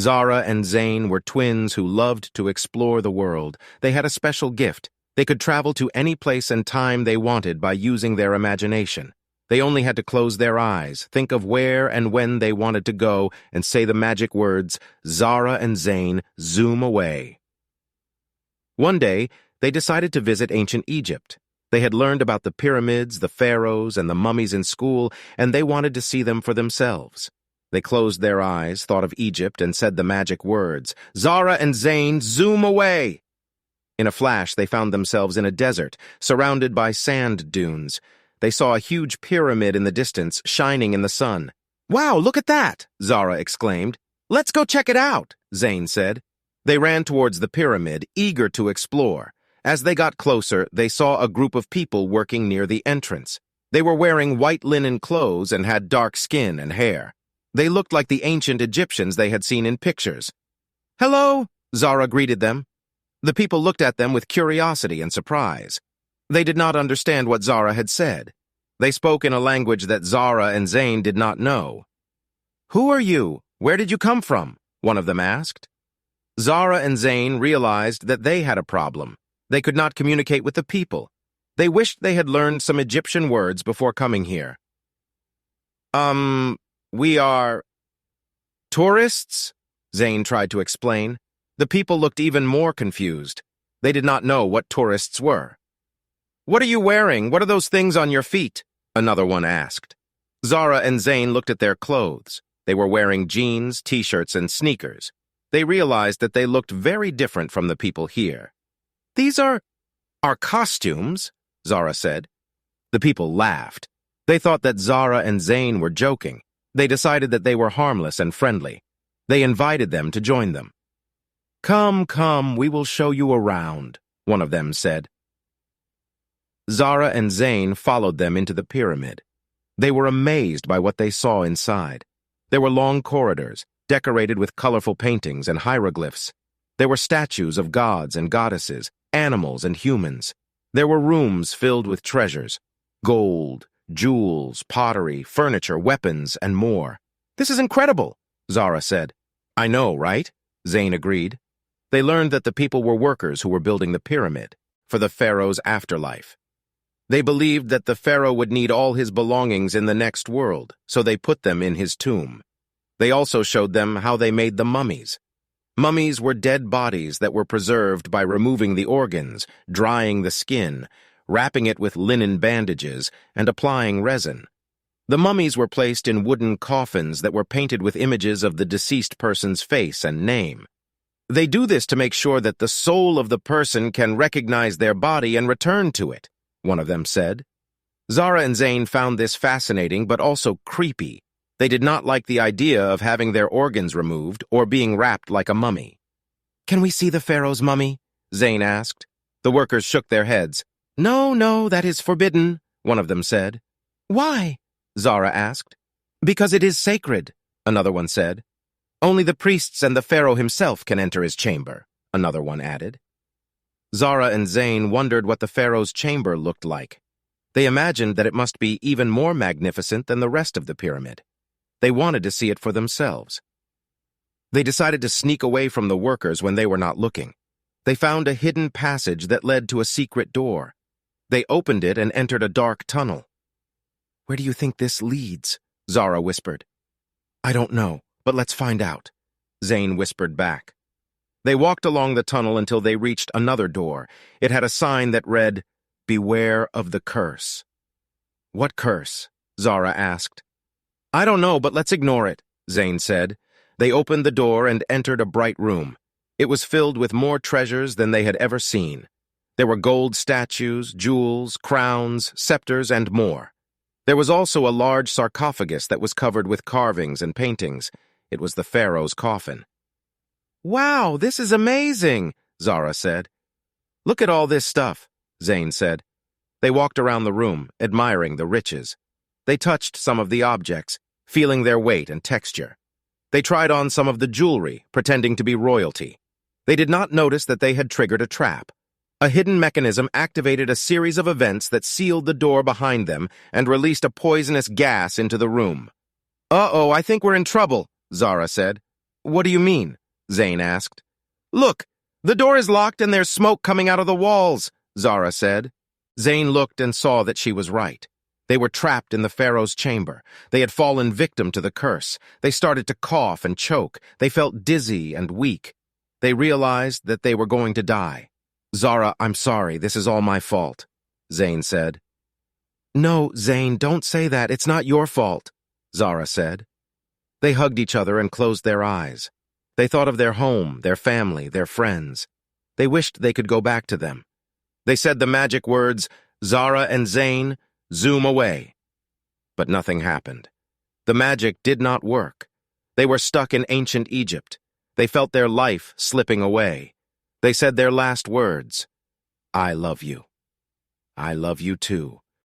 Zara and Zain were twins who loved to explore the world. They had a special gift. They could travel to any place and time they wanted by using their imagination. They only had to close their eyes, think of where and when they wanted to go, and say the magic words, Zara and Zain, zoom away. One day, they decided to visit ancient Egypt. They had learned about the pyramids, the pharaohs, and the mummies in school, and they wanted to see them for themselves. They closed their eyes, thought of Egypt, and said the magic words, Zara and Zain, zoom away! In a flash, they found themselves in a desert, surrounded by sand dunes. They saw a huge pyramid in the distance, shining in the sun. Wow, look at that! Zara exclaimed. Let's go check it out, Zain said. They ran towards the pyramid, eager to explore. As they got closer, they saw a group of people working near the entrance. They were wearing white linen clothes and had dark skin and hair. They looked like the ancient Egyptians they had seen in pictures. Hello, Zara greeted them. The people looked at them with curiosity and surprise. They did not understand what Zara had said. They spoke in a language that Zara and Zain did not know. Who are you? Where did you come from? One of them asked. Zara and Zain realized that they had a problem. They could not communicate with the people. They wished they had learned some Egyptian words before coming here. We are tourists? Zain tried to explain. The people looked even more confused. They did not know what tourists were. What are you wearing? What are those things on your feet? Another one asked. Zara and Zain looked at their clothes. They were wearing jeans, t-shirts, and sneakers. They realized that they looked very different from the people here. These are our costumes, Zara said. The people laughed. They thought that Zara and Zain were joking. They decided that they were harmless and friendly. They invited them to join them. Come, come, we will show you around, one of them said. Zara and Zain followed them into the pyramid. They were amazed by what they saw inside. There were long corridors, decorated with colorful paintings and hieroglyphs. There were statues of gods and goddesses, animals and humans. There were rooms filled with treasures, gold, jewels, pottery, furniture, weapons, and more. This is incredible, Zara said. I know, right? Zain agreed. They learned that the people were workers who were building the pyramid for the pharaoh's afterlife. They believed that the pharaoh would need all his belongings in the next world, so they put them in his tomb. They also showed them how they made the mummies. Mummies were dead bodies that were preserved by removing the organs, drying the skin, wrapping it with linen bandages, and applying resin. The mummies were placed in wooden coffins that were painted with images of the deceased person's face and name. They do this to make sure that the soul of the person can recognize their body and return to it, one of them said. Zara and Zain found this fascinating but also creepy. They did not like the idea of having their organs removed or being wrapped like a mummy. Can we see the pharaoh's mummy? Zain asked. The workers shook their heads. No, no, that is forbidden, one of them said. Why? Zara asked. Because it is sacred, another one said. Only the priests and the pharaoh himself can enter his chamber, another one added. Zara and Zain wondered what the pharaoh's chamber looked like. They imagined that it must be even more magnificent than the rest of the pyramid. They wanted to see it for themselves. They decided to sneak away from the workers when they were not looking. They found a hidden passage that led to a secret door. They opened it and entered a dark tunnel. Where do you think this leads? Zara whispered. I don't know, but let's find out, Zain whispered back. They walked along the tunnel until they reached another door. It had a sign that read, Beware of the curse. What curse? Zara asked. I don't know, but let's ignore it, Zain said. They opened the door and entered a bright room. It was filled with more treasures than they had ever seen. There were gold statues, jewels, crowns, scepters, and more. There was also a large sarcophagus that was covered with carvings and paintings. It was the pharaoh's coffin. Wow, this is amazing, Zara said. Look at all this stuff, Zain said. They walked around the room, admiring the riches. They touched some of the objects, feeling their weight and texture. They tried on some of the jewelry, pretending to be royalty. They did not notice that they had triggered a trap. A hidden mechanism activated a series of events that sealed the door behind them and released a poisonous gas into the room. Uh-oh, I think we're in trouble, Zara said. What do you mean? Zane asked. Look, the door is locked and there's smoke coming out of the walls, Zara said. Zane looked and saw that she was right. They were trapped in the pharaoh's chamber. They had fallen victim to the curse. They started to cough and choke. They felt dizzy and weak. They realized that they were going to die. Zara, I'm sorry, this is all my fault, Zane said. No, Zane, don't say that. It's not your fault, Zara said. They hugged each other and closed their eyes. They thought of their home, their family, their friends. They wished they could go back to them. They said the magic words, Zara and Zane, zoom away. But nothing happened. The magic did not work. They were stuck in ancient Egypt. They felt their life slipping away. They said their last words, I love you. I love you too.